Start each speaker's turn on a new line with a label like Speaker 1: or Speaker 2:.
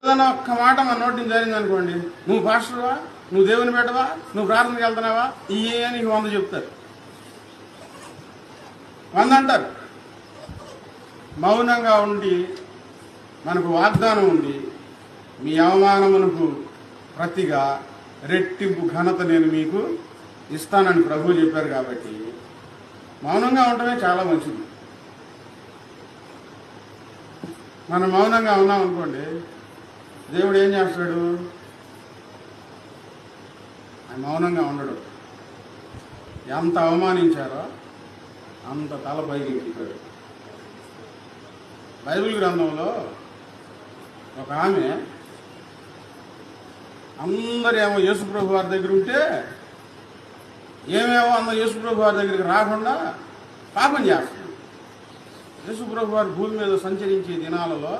Speaker 1: ఏదైనా ఒక్క మాట మన నోటి నుంచి జరిగింది అనుకోండి, నువ్వు పాస్టర్వా, నువ్వు దేవుని పెట్టవా, నువ్వు ప్రార్థనకి వెళ్తున్నావా, ఇవే నీకు 100 చెప్తారు, 100 అంటారు. మౌనంగా ఉండి మనకు వాగ్దానం ఉంది, మీ అవమానమునకు ప్రతిగా రెట్టింపు ఘనత నేను మీకు ఇస్తానని ప్రభువు చెప్పారు. కాబట్టి మౌనంగా ఉండటమే చాలా మంచిది. మనం మౌనంగా ఉన్నాం అనుకోండి, దేవుడు ఏం చేస్తాడు? ఆయన మౌనంగా ఉండడు. ఎంత అవమానించారో అంత తల పైకి ఎక్కిపోయాడు. బైబిల్ గ్రంథంలో ఒక ఆమె అందరేమో యేసుప్రభు వారి దగ్గర ఉంటే ఏమేమో అందరూ యేసుప్రభు వారి దగ్గరికి రాకుండా పాపం చేస్తుంది. యేసుప్రభు వారి భూమి మీద సంచరించే దినాలలో